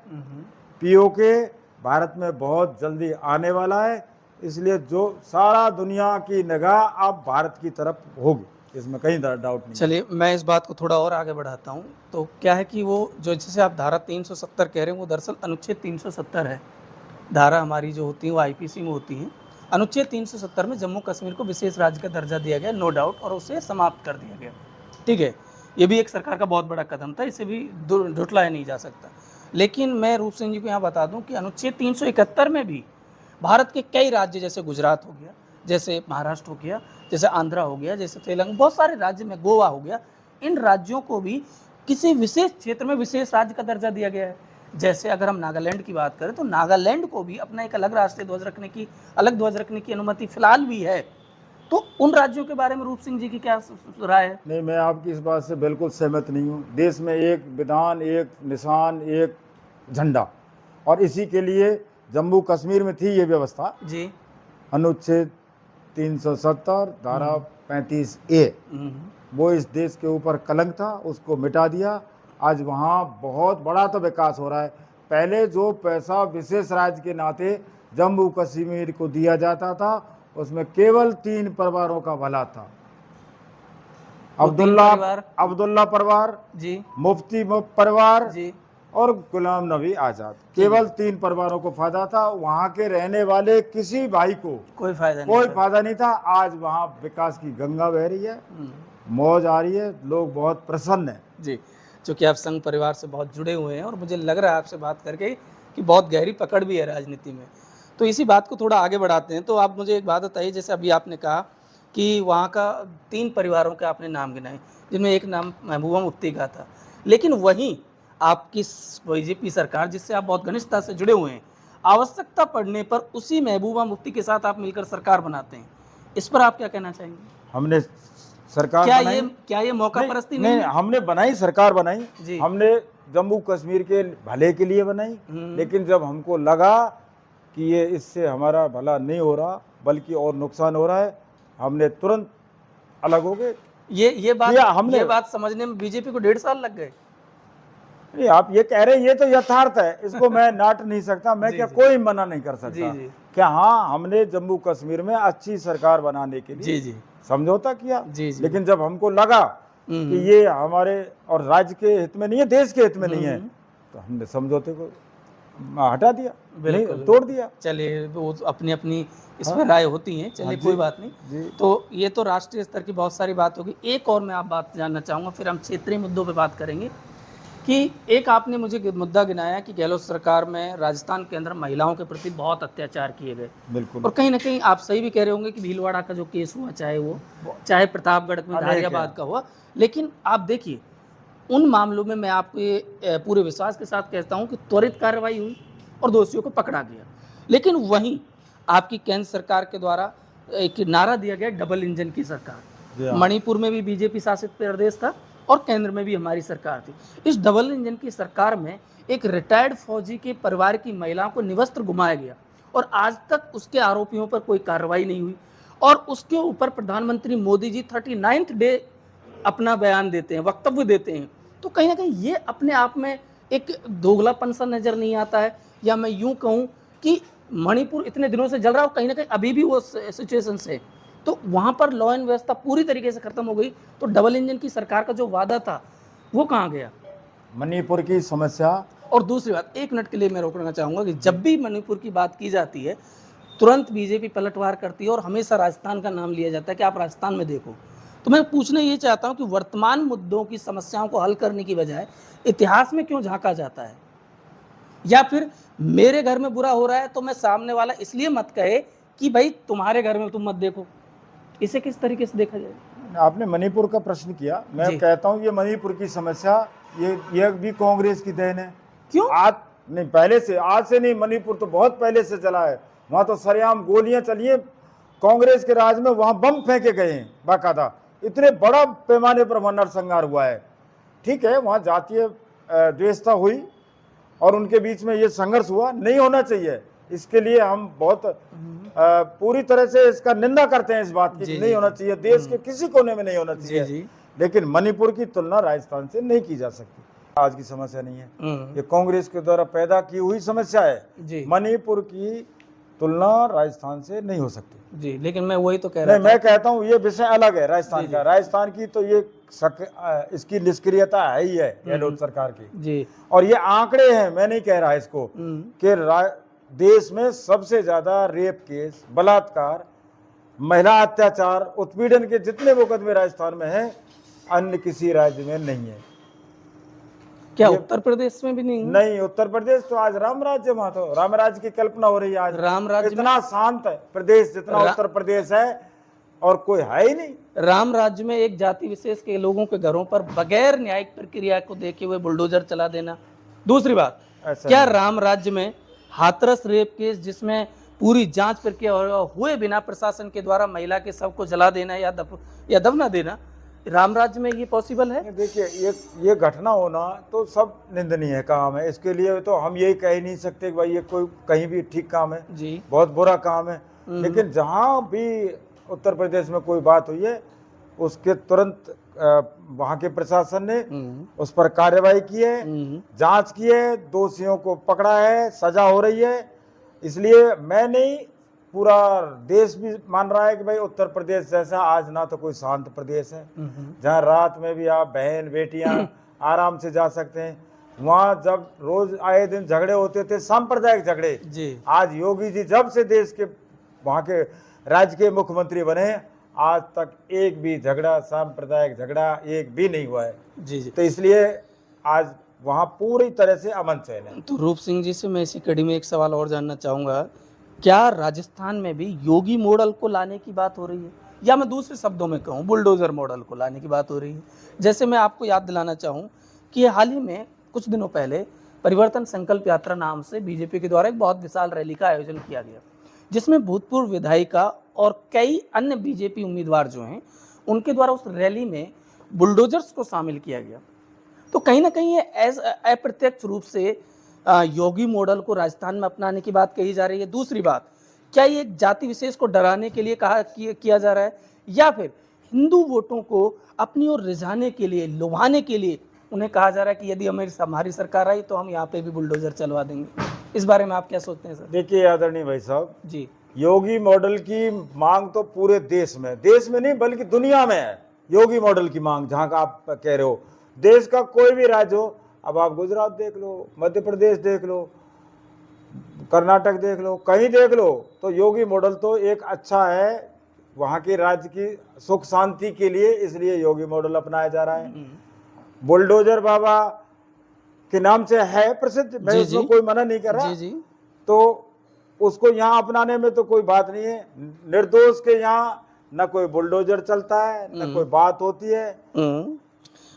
पीओके भारत में बहुत जल्दी आने वाला है, इसलिए जो सारा दुनिया की निगाह अब भारत की तरफ होगी, इसमें कहीं डाउट नहीं। चलिए, मैं इस बात को थोड़ा और आगे बढ़ाता हूँ। तो क्या है कि वो जो जैसे आप धारा 370 कह रहे हैं, वो दरअसल अनुच्छेद 370 है। धारा हमारी जो होती है वो आईपीसी में होती हैं। अनुच्छेद 370 में जम्मू कश्मीर को विशेष राज्य का दर्जा दिया गया, नो डाउट, और उसे समाप्त कर दिया गया। ठीक है, ये भी एक सरकार का बहुत बड़ा कदम था, इसे भी झुठलाया नहीं जा सकता। लेकिन मैं रूप सिंह जी को यहाँ बता दूँ कि अनुच्छेद 371 में भी भारत के कई राज्य, जैसे गुजरात हो गया, जैसे महाराष्ट्र हो गया, जैसे आंध्रा हो गया, जैसे तेलंगाना, बहुत सारे राज्य में, गोवा हो गया, इन राज्यों को भी किसी विशेष क्षेत्र में विशेष राज्य का दर्जा दिया गया है। जैसे अगर हम नागालैंड की बात करें तो नागालैंड को भी अपना एक अलग राष्ट्रीय ध्वज रखने की अनुमति फिलहाल भी है। तो उन राज्यों के बारे में रूप सिंह जी की क्या राय है? नहीं, मैं आपकी इस बात से बिल्कुल सहमत नहीं हूँ। देश में एक विधान, एक निशान, एक झंडा, और इसी के लिए जम्मू कश्मीर में थी ये व्यवस्था जी। अनुच्छेद 370 धारा 35A, वो इस देश के ऊपर कलंक था, उसको मिटा दिया। आज वहाँ बहुत बड़ा तो विकास हो रहा है। पहले जो पैसा विशेष राज्य के नाते जम्मू कश्मीर को दिया जाता था, उसमें केवल 3 परिवारों का भला था, अब्दुल्ला परिवार जी, मुफ्ती परिवार जी, और गुलाम नबी आज़ाद। केवल 3 परिवारों को फायदा था, वहाँ के रहने वाले किसी भाई को कोई फायदा नहीं था। आज वहाँ विकास की गंगा बह रही है, मौज आ रही है, लोग बहुत प्रसन्न हैं जी। चूँकि आप संघ परिवार से बहुत जुड़े हुए हैं और मुझे लग रहा है आपसे बात करके कि बहुत गहरी पकड़ भी है राजनीति में, तो इसी बात को थोड़ा आगे बढ़ाते हैं। तो आप मुझे एक बात बताइए, जैसे अभी आपने कहा कि वहाँ का 3 परिवारों के आपने नाम गिनाए, जिनमें एक नाम महबूबा मुफ्ती का था, लेकिन वहीं आपकी बीजेपी सरकार, जिससे आप बहुत घनिष्ठता से जुड़े हुए हैं, आवश्यकता पड़ने पर उसी महबूबा मुफ्ती के साथ आप मिलकर सरकार बनाते हैं। इस पर आप क्या कहना चाहेंगे? हमने सरकार क्या ये मौका परस्ती नहीं है? हमने बनाई, सरकार बनाई। हमने जम्मू कश्मीर के भले के लिए बनाई, लेकिन जब हमको लगा कि ये इससे हमारा भला नहीं हो रहा बल्कि और नुकसान हो रहा है, हमने तुरंत अलग हो गए। ये बात समझने में बीजेपी को 1.5 साल लग गए। नहीं, आप ये कह रहे हैं, ये तो यथार्थ है, इसको मैं नाट नहीं सकता, मैं क्या कोई मना नहीं कर सकता। क्या हाँ, हमने जम्मू कश्मीर में अच्छी सरकार बनाने के लिए समझौता किया, लेकिन जब हमको लगा कि ये हमारे और राज्य के हित में नहीं है, देश के हित में नहीं है, तो हमने समझौते को हटा दिया, नहीं तोड़ दिया। चलिए, वो अपनी अपनी इसमें राय होती हैं, चलिए कोई बात नहीं। तो ये तो राष्ट्रीय स्तर की बहुत सारी बात होगी। एक और मैं आप बात जानना चाहूँगा, फिर हम क्षेत्रीय मुद्दों पे बात करेंगे। कि एक आपने मुझे मुद्दा गिनाया कि गहलोत सरकार में राजस्थान के अंदर महिलाओं के प्रति बहुत अत्याचार किए गए। बिल्कुल। और कहीं ना कहीं आप सही भी कह रहे होंगे कि भीलवाड़ा का जो केस हुआ, चाहे प्रतापगढ़ में धारियाबाद का हुआ, लेकिन आप देखिए उन मामलों में मैं आपके पूरे विश्वास के साथ कहता हूं कि त्वरित कार्रवाई हुई और दोषियों को पकड़ा गया। लेकिन वहीं आपकी केंद्र सरकार के द्वारा एक नारा दिया गया, डबल इंजन की सरकार। मणिपुर में भी बीजेपी शासित प्रदेश था और केंद्र में भी हमारी सरकार थी। इस डबल इंजन की सरकार में एक रिटायर्ड फौजी के परिवार की महिलाओं को निवस्त्र घुमाया गया और आज तक उसके आरोपियों पर कोई कार्रवाई नहीं हुई। और उसके ऊपर प्रधानमंत्री मोदी जी 39th डे अपना बयान देते हैं, वक्तव्य देते हैं। तो कहीं ना कहीं ये अपने आप में एक दोगलापन सा नजर नहीं आता है? या मैं यूं कहूं कि मणिपुर इतने दिनों से जल रहा है, कहीं ना कहीं अभी भी वो सिचुएशन से, तो वहां पर लॉ एंड व्यवस्था पूरी तरीके से खत्म हो गई। तो डबल इंजन की सरकार का जो वादा था वो कहाँ गया? मणिपुर की समस्या। और दूसरी बात, 1 मिनट के लिए मैं रोकना चाहूंगा कि जब भी मणिपुर की बात की जाती है तुरंत बीजेपी पलटवार करती है और हमेशा राजस्थान का नाम लिया जाता है कि आप राजस्थान में देखो। तो मैं पूछना ये चाहता हूं कि वर्तमान मुद्दों की समस्याओं को हल करने की बजाय इतिहास में क्यों झांका जाता है? या फिर मेरे घर में बुरा हो रहा है तो मैं सामने वाला इसलिए मत कहे कि भाई तुम्हारे घर में तुम मत देखो। इसे किस तरीके से देखा जाए? आपने मणिपुर का प्रश्न किया, मैं कहता हूं ये मणिपुर की समस्या ये भी कांग्रेस की देन है। क्यों? आज नहीं, पहले से, आज से नहीं, मणिपुर तो बहुत पहले से चला है। वहां तो सरेआम गोलियां चली है, कांग्रेस के राज में वहां बम फेंके गए हैं बाकायदा, इतने बड़ा पैमाने पर वहां नरसंहार हुआ है। ठीक है, वहां जातीय द्वेषता हुई और उनके बीच में ये संघर्ष हुआ, नहीं होना चाहिए। इसके लिए हम बहुत पूरी तरह से इसका निंदा करते हैं, इस बात की नहीं होना चाहिए, देश के किसी कोने में नहीं होना चाहिए। लेकिन मणिपुर की तुलना राजस्थान से नहीं की जा सकती। आज की समस्या नहीं है, ये कांग्रेस के द्वारा पैदा की हुई समस्या है। मणिपुर की तुलना राजस्थान से नहीं हो सकती जी। लेकिन मैं वही तो कह रहा हूं, मैं कहता हूँ ये विषय अलग है राजस्थान का। राजस्थान की तो ये इसकी निष्क्रियता है ही है गहलोत सरकार की जी। और ये आंकड़े हैं, मैं नहीं कह रहा इसको, कि देश में सबसे ज्यादा रेप केस, बलात्कार, महिला अत्याचार, उत्पीड़न के जितने मुकदमे राजस्थान में हैं, अन्य किसी राज्य में नहीं है। क्या उत्तर प्रदेश में भी नहीं? नहीं, उत्तर प्रदेश तो आज राम राज्य, वहां तो राम राज्य की कल्पना हो रही है। आज राम राज्य इतना शांत है प्रदेश जितना उत्तर प्रदेश है, और कोई है ही नहीं। राम राज्य में एक जाति विशेष के लोगों के घरों पर बगैर न्यायिक प्रक्रिया को देखे हुए बुलडोजर चला देना। दूसरी बात, क्या राम राज्य में हाथरस रेप केस जिसमें पूरी जांच प्रक्रिया हुए बिना प्रशासन के द्वारा महिला के शव को जला देना या दफना देना, राम राज्य में ये पॉसिबल है? देखिए, ये घटना होना तो सब निंदनीय काम है। इसके लिए तो हम यही कह ही नहीं सकते कि भाई ये कोई कहीं भी ठीक काम है जी, बहुत बुरा काम है। लेकिन जहां भी उत्तर प्रदेश में कोई बात हुई है, उसके तुरंत वहां के प्रशासन ने उस पर कार्रवाई की है, जांच की है, दोषियों को पकड़ा है, सजा हो रही है। इसलिए मैं नहीं, पूरा देश भी मान रहा है कि भाई उत्तर प्रदेश जैसा आज ना तो कोई शांत प्रदेश है, जहां रात में भी आप बहन बेटियां आराम से जा सकते हैं। वहां जब रोज आए दिन झगड़े होते थे, सांप्रदायिक झगड़े जी। आज योगी जी जब से देश के वहां के राज्य के मुख्यमंत्री बने, आज तक एक भी झगड़ा, सांप्रदायिक झगड़ा एक भी नहीं हुआ है जी जी। तो इसलिए आज वहां पूरी तरह से अमन चैन है। तो रूप सिंह जी से मैं इसी कड़ी में एक सवाल और जानना चाहूंगा, क्या राजस्थान में भी योगी मॉडल को लाने की बात हो रही है, या मैं दूसरे शब्दों में कहूँ बुलडोजर मॉडल को लाने की बात हो रही है? जैसे मैं आपको याद दिलाना चाहूँ कि हाल ही में कुछ दिनों पहले परिवर्तन संकल्प यात्रा नाम से बीजेपी के द्वारा एक बहुत विशाल रैली का आयोजन किया गया, जिसमें भूतपूर्व विधायिका और कई अन्य बीजेपी उम्मीदवार जो हैं उनके द्वारा उस रैली में बुलडोजर्स को शामिल किया गया। तो कहीं ना कहीं ये अप्रत्यक्ष रूप से योगी मॉडल को राजस्थान में अपनाने की बात कही जा रही है। दूसरी बात, क्या ये एक जाति विशेष को डराने के लिए किया जा रहा है, या फिर हिंदू वोटों को अपनी ओर रिझाने के लिए, लुभाने के लिए उन्हें कहा जा रहा है कि यदि हमारी सरकार आई तो हम यहाँ पे भी बुलडोजर चलवा देंगे? इस बारे में आप क्या सोचते हैं सर? देखिए आदरणीय भाई साहब, जी योगी मॉडल की मांग तो पूरे देश में नहीं बल्कि दुनिया में है। योगी मॉडल की मांग जहां का आप कह रहे हो, देश का कोई भी राज्य हो, अब आप गुजरात देख लो, मध्य प्रदेश देख लो, कर्नाटक देख लो, कहीं देख लो, तो योगी मॉडल तो एक अच्छा है वहां के राज्य की सुख शांति के लिए, इसलिए योगी मॉडल अपनाया जा रहा है। बुलडोजर बाबा के नाम से है प्रसिद्ध, मैं जी, उसमें जी। कोई मना नहीं कर रहा, जी जी तो उसको यहाँ अपनाने में तो कोई बात नहीं है। निर्दोष के यहाँ न कोई बुलडोजर चलता है, न कोई बात होती है।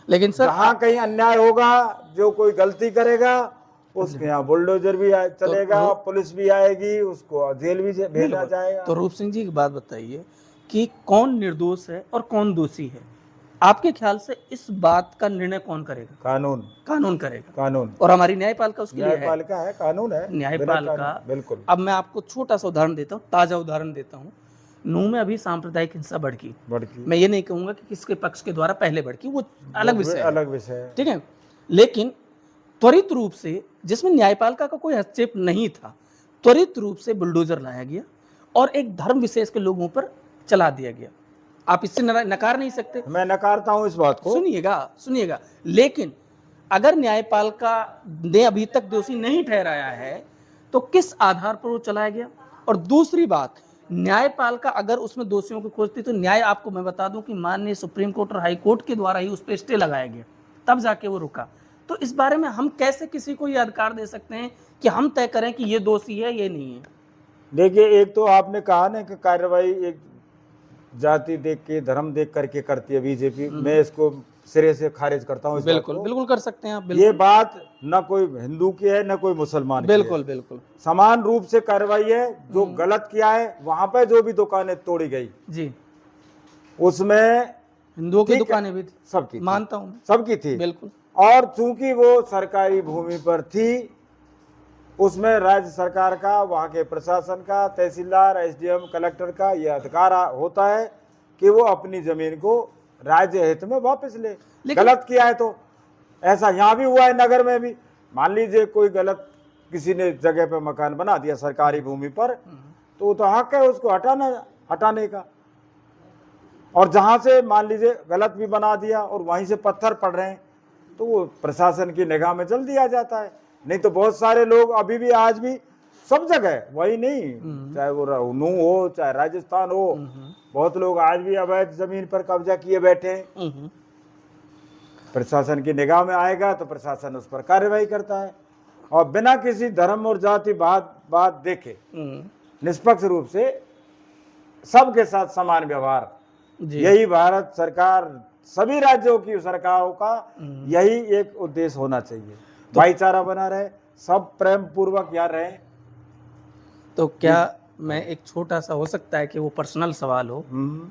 लेकिन सर जहाँ कहीं अन्याय होगा, जो कोई गलती करेगा, उसके यहाँ बुलडोजर भी चलेगा, पुलिस भी आएगी, उसको जेल भी भेजा जाएगा। तो रूप सिंह जी एक बात बताइए कि कौन निर्दोष है और कौन दोषी है? आपके ख्याल से इस बात का निर्णय कौन करेगा? कानून करेगा। कानून और हमारी न्यायपालिका उसके लिए है। न्यायपालिका है, कानून है, न्यायपालिका। बिल्कुल। अब मैं आपको छोटा सा उदाहरण देता हूँ, ताजा उदाहरण देता हूँ। नूह में अभी सांप्रदायिक हिंसा भड़की। मैं ये नहीं कहूंगा कि किसके पक्ष के द्वारा पहले भड़की, वो अलग विषय है, अलग विषय है, ठीक है। लेकिन त्वरित रूप से, जिसमें न्यायपालिका का कोई हस्तक्षेप नहीं था, त्वरित रूप से बुलडोजर लाया गया और एक धर्म विशेष के लोगों पर चला दिया गया। आप इससे नकार नहीं सकते। मैं नकारता हूं इस बात को। सुनिएगा, लेकिन अगर न्यायपालिका ने अभी तक दोषी नहीं ठहराया है तो किस आधार पर वो चलाया गया? और दूसरी बात, न्यायपालिका अगर उसमें दोषियों को खोजती तो न्याय, आपको मैं बता दूं कि माननीय सुप्रीम कोर्ट और हाई कोर्ट के द्वारा ही उस पर स्टे लगाया गया, तब जाके वो रुका। तो इस बारे में हम कैसे किसी को ये अधिकार दे सकते हैं कि हम तय करें कि ये दोषी है, ये नहीं है? देखिए, एक तो आपने कहा ना कि कार्रवाई एक जाति देख के, धर्म देख करके करती है बीजेपी, मैं इसको सिरे से खारिज करता हूँ। बिल्कुल कर सकते हैं आप। ये बात न कोई हिंदू की है न कोई मुसलमान की है। बिल्कुल समान रूप से कार्रवाई है। जो गलत किया है, वहां पे जो भी दुकानें तोड़ी गई जी, उसमें हिंदुओं की दुकानें भी थी, सबकी मानता हूँ, सबकी थी, बिल्कुल। और चूंकि वो सरकारी भूमि पर थी, उसमें राज्य सरकार का, वहां के प्रशासन का, तहसीलदार, एसडीएम, कलेक्टर का यह अधिकार होता है कि वो अपनी जमीन को राज्य हित में वापस ले। गलत किया है तो ऐसा यहाँ भी हुआ है, नगर में भी। मान लीजिए कोई गलत किसी ने जगह पे मकान बना दिया सरकारी भूमि पर, तो वो तो हक है उसको हटाने का। और जहां से मान लीजिए गलत भी बना दिया और वहीं से पत्थर पड़ रहे हैं, तो वो प्रशासन की निगाह में जल्दी आ जाता है। नहीं तो बहुत सारे लोग अभी भी, आज भी सब जगह, वही नहीं, चाहे वो नूह हो, चाहे राजस्थान हो, बहुत लोग आज भी अवैध जमीन पर कब्जा किए बैठे हैं। प्रशासन की निगाह में आएगा तो प्रशासन उस पर कार्रवाई करता है, और बिना किसी धर्म और जाति बात देखे निष्पक्ष रूप से सबके साथ समान व्यवहार। यही भारत सरकार, सभी राज्यों की सरकारों का यही एक उद्देश्य होना चाहिए, भाईचारा बना रहे, सब प्रेम पूर्वक यहाँ रहे। तो क्या मैं एक छोटा सा, हो सकता है कि वो पर्सनल सवाल हो,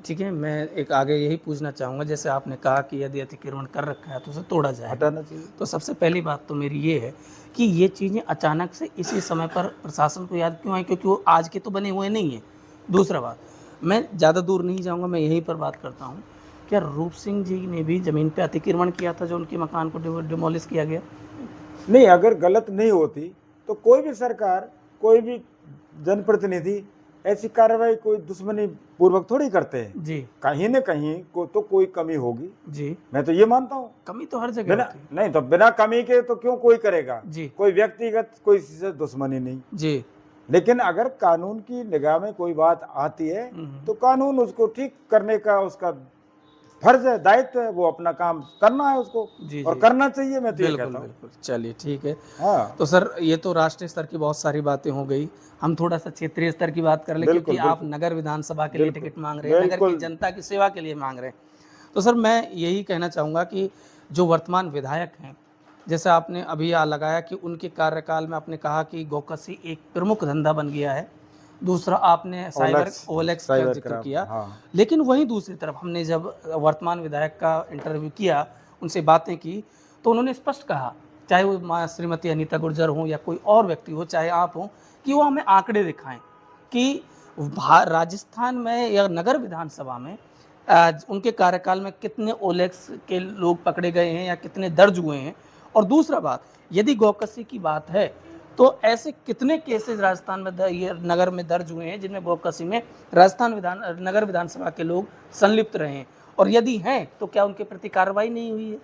ठीक है, मैं एक आगे यही पूछना चाहूँगा, जैसे आपने कहा कि यदि अतिक्रमण कर रखा है तो उसे तोड़ा जाए, हटाना चाहिए। तो सबसे पहली बात तो मेरी ये है कि ये चीज़ें अचानक से इसी समय पर प्रशासन को याद क्यों आई, क्योंकि वो आज के तो बने हुए नहीं हैं। दूसरा बात, मैं ज़्यादा दूर नहीं जाऊँगा, मैं यहीं पर बात करता हूँ, क्या रूप सिंह जी ने भी ज़मीन पर अतिक्रमण किया था जो उनके मकान को डिमोलिश किया गया? नहीं, अगर गलत नहीं होती तो कोई भी सरकार, कोई भी जनप्रतिनिधि ऐसी कार्रवाई कोई दुश्मनी पूर्वक थोड़ी करते हैं जी। कहीं न कहीं को तो कोई कमी होगी जी, मैं तो ये मानता हूँ। कमी तो हर जगह होती है। नहीं तो बिना कमी के तो क्यों कोई करेगा जी। कोई व्यक्तिगत कोई से दुश्मनी नहीं जी, लेकिन अगर कानून की निगाह में कोई बात आती है तो कानून उसको ठीक करने का उसका फर्ज है, दायित्व है, वो अपना काम करना है उसको जी, और करना चाहिए। मैं तो ये कहता हूं। बिल्कुल। चलिए ठीक है। हाँ। तो सर, ये तो राष्ट्रीय स्तर की बहुत सारी बातें हो गई, हम थोड़ा सा क्षेत्रीय स्तर की बात कर ले, क्योंकि आप नगर विधानसभा के लिए टिकट मांग रहे हैं, नगर की जनता की सेवा के लिए मांग रहे हैं। तो सर, मैं यही कहना चाहूँगा कि जो वर्तमान विधायक हैं, जैसे आपने अभी लगाया कि उनके कार्यकाल में आपने कहा कि गोकशी एक प्रमुख धंधा बन गया है, दूसरा आपने साइबर OLX का जिक्र किया, लेकिन वहीं दूसरी तरफ हमने जब वर्तमान विधायक का इंटरव्यू किया, उनसे बातें की, तो उन्होंने स्पष्ट कहा, चाहे वो श्रीमती अनीता गुर्जर हों या कोई और व्यक्ति हो, चाहे आप हों, कि वो हमें आंकड़े दिखाएं कि राजस्थान में या नगर विधानसभा में उनके कार्यकाल में कितने ओलेक्स के लोग पकड़े गए हैं या कितने दर्ज हुए हैं। और दूसरा बात, यदि गौकसी की बात है तो ऐसे कितने केसेस राजस्थान में ये नगर में दर्ज हुए हैं जिनमें गौकसी में नगर विधानसभा के लोग संलिप्त रहे हैं, और यदि हैं तो क्या उनके प्रति कार्रवाई नहीं हुई है?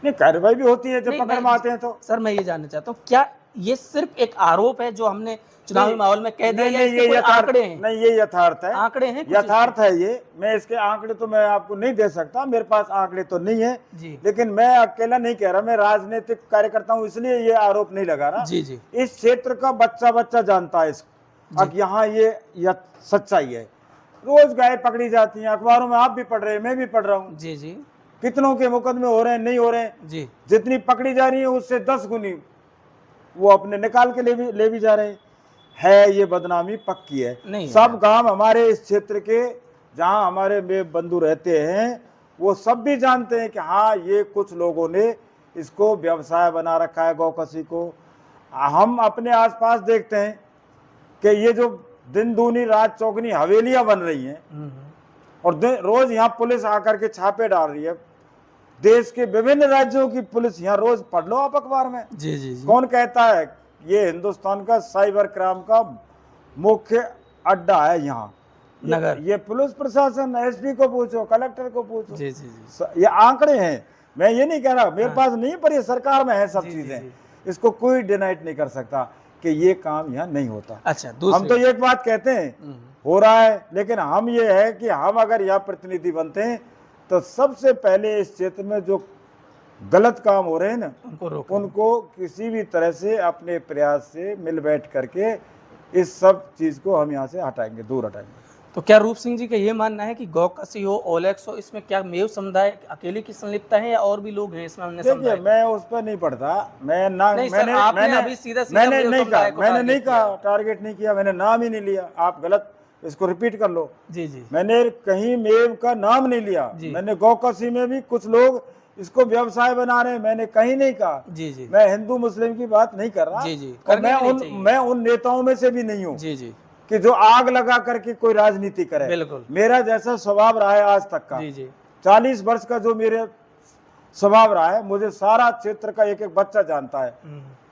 नहीं, कार्रवाई भी होती है जब नहीं, पकड़ में आते हैं तो। सर मैं ये जानना चाहता हूँ, क्या ये सिर्फ एक आरोप है जो हमने चुनावी माहौल में कह दिया, या इसके कोई आंकड़े हैं? नहीं, ये यथार्थ है, आंकड़े हैं, यथार्थ है ये। मैं इसके आंकड़े तो मैं आपको नहीं दे सकता, मेरे पास आंकड़े तो नहीं है जी। लेकिन मैं अकेला नहीं कह रहा, मैं राजनीतिक कार्यकर्ता हूँ इसलिए ये आरोप नहीं लगा रहा। जी जी। इस क्षेत्र का बच्चा बच्चा जानता है इसको। अब यहाँ ये सच्चाई है, रोज गाय पकड़ी जाती है, अखबारों में आप भी पढ़ रहे हैं, मैं भी पढ़ रहा हूँ। जी जी। कितनों के मुकदमे हो रहे हैं, नहीं हो रहे हैं जी। जितनी पकड़ी जा रही है उससे 10 गुनी वो अपने निकाल के ले भी जा रहे हैं। ये बदनामी पक्की है। नहीं सब गांव हमारे इस क्षेत्र के जहां हमारे बंधु रहते हैं वो सब भी जानते हैं कि हाँ ये कुछ लोगों ने इसको व्यवसाय बना रखा है गौकसी को। हम अपने आसपास देखते हैं कि ये जो दिन दूनी रात चौगनी हवेलियां बन रही हैं और रोज यहाँ पुलिस आकर के छापे डाल रही है। देश के विभिन्न राज्यों की पुलिस यहाँ रोज पढ़ लो आप अखबार में। जी जी जी। कौन कहता है ये हिंदुस्तान का साइबर क्राइम का मुख्य अड्डा है यहाँ नगर? ये पुलिस प्रशासन, एसपी को पूछो, कलेक्टर को पूछो। जी जी जी। ये आंकड़े हैं, मैं ये नहीं कह रहा, मेरे पास नहीं, पर ये सरकार में है सब चीजें। इसको कोई डिनाइट नहीं कर सकता कि ये काम यहाँ नहीं होता। अच्छा, हम तो एक बात कहते हैं हो रहा है, लेकिन हम ये है कि हम अगर यहाँ प्रतिनिधि बनते हैं तो सबसे पहले इस क्षेत्र में जो गलत काम हो रहे हैं ना उनको किसी भी तरह से अपने प्रयास से मिल बैठ करके इस सब चीज को हम यहाँ से हटाएंगे, दूर हटाएंगे। तो क्या रूप सिंह जी का ये मानना है कि गौकसी हो, ओलेक्स हो, इसमें क्या मेव समुदाय अकेले की संलिप्तता है या और भी लोग हैं इसमें? देखिए मैं उस पर नहीं पढ़ता, मैंने नहीं कहा, टारगेट नहीं किया, मैंने नाम ही नहीं लिया। आप गलत इसको रिपीट कर लो। जी जी। मैंने कहीं मेव का नाम नहीं लिया। मैंने गौकसी में भी कुछ लोग इसको व्यवसाय बना रहे हैं, मैंने कहीं नहीं कहा। जी जी। मैं हिंदू मुस्लिम की बात नहीं कर रहा। जी जी। और मैं उन नेताओं में से भी नहीं हूँ जी जी कि जो आग लगा करके कोई राजनीति करे। बिल्कुल। मेरा जैसा स्वभाव रहा है आज तक का, जी जी, 40 वर्ष का जो मेरे स्वभाव रहा है, मुझे सारा क्षेत्र का एक एक बच्चा जानता है।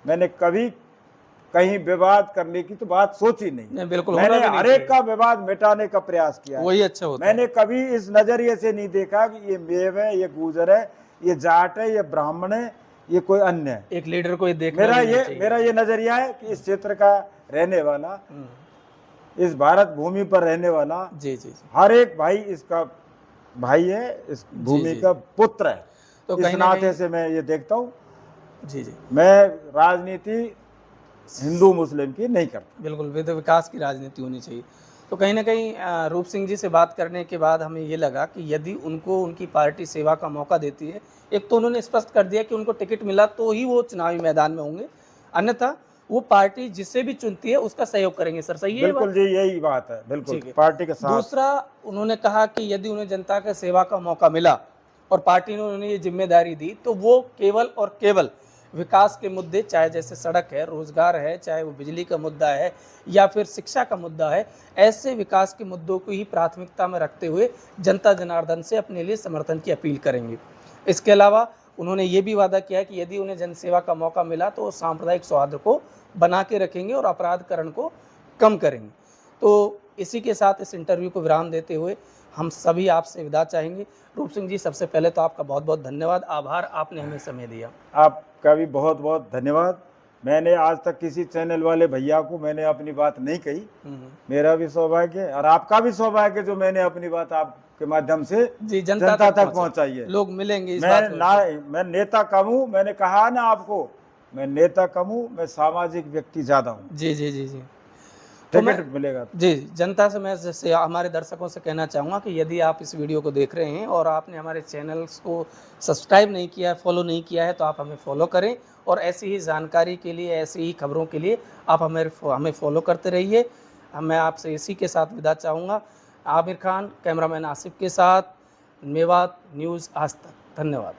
मैंने कभी कहीं विवाद करने की तो बात सोची नहीं। बिल्कुल। मैंने हर एक का विवाद मिटाने का प्रयास किया, वही अच्छा होता मैंने कभी इस नजरिए से नहीं देखा कि ये मेव है, ये गुजर है, ये जाट है, ये ब्राह्मण है, ये कोई अन्य है। एक लीडर को देखना मेरा ये नजरिया है कि इस क्षेत्र का रहने वाला, इस भारत भूमि पर रहने वाला जी जी हर एक भाई इसका भाई है, इस भूमि का पुत्र है। तो इस नाते से मैं ये देखता हूँ। जी जी। मैं राजनीति हिंदू मुस्लिम की नहीं करता। बिल्कुल, विकास की राजनीति होनी चाहिए। तो कहीं ना कहीं रूप सिंह जी से बात करने के बाद हमें ये लगा कि यदि उनको उनकी पार्टी सेवा का मौका देती है, एक तो उन्होंने स्पष्ट कर दिया कि उनको टिकट मिला तो ही वो चुनावी मैदान में होंगे, अन्यथा वो पार्टी जिससे भी चुनती है उसका सहयोग करेंगे। सर सही है? बिल्कुल जी, यही बात है, बिल्कुल पार्टी के साथ। दूसरा उन्होंने कहा कि यदि उन्हें जनता का सेवा का मौका मिला और पार्टी ने उन्हें ये जिम्मेदारी दी तो वो केवल और केवल विकास के मुद्दे, चाहे जैसे सड़क है, रोजगार है, चाहे वो बिजली का मुद्दा है या फिर शिक्षा का मुद्दा है, ऐसे विकास के मुद्दों को ही प्राथमिकता में रखते हुए जनता जनार्दन से अपने लिए समर्थन की अपील करेंगे। इसके अलावा उन्होंने ये भी वादा किया कि यदि उन्हें जनसेवा का मौका मिला तो वो सांप्रदायिक सौहार्द को बना के रखेंगे और अपराधकरण को कम करेंगे। तो इसी के साथ इस इंटरव्यू को विराम देते हुए हम सभी आपसे विदा चाहेंगे। रूप सिंह जी, सबसे पहले तो आपका बहुत बहुत धन्यवाद, आभार, आपने हमें समय दिया। आपका भी बहुत बहुत धन्यवाद। मैंने आज तक किसी चैनल वाले भैया को मैंने अपनी बात नहीं कही, मेरा भी सौभाग्य और आपका भी सौभाग्य जो मैंने अपनी बात आपके माध्यम से जी जनता तक पहुंचाई है। लोग मिलेंगे इस मैं नेता कम हूँ, मैंने कहा ना आपको, मैं नेता कम हूँ, मैं सामाजिक व्यक्ति ज्यादा हूँ। जी जी जी जी। टिकट मिलेगा जी। जनता से मैं जैसे हमारे दर्शकों से कहना चाहूँगा कि यदि आप इस वीडियो को देख रहे हैं और आपने हमारे चैनल्स को सब्सक्राइब नहीं किया है, फॉलो नहीं किया है, तो आप हमें फॉलो करें और ऐसी ही जानकारी के लिए, ऐसी ही खबरों के लिए आप हमें फॉलो करते रहिए। मैं आपसे इसी के साथ विदा चाहूँगा। आमिर खान, कैमरामैन आसिफ के साथ, मेवात न्यूज़ आज तक। धन्यवाद।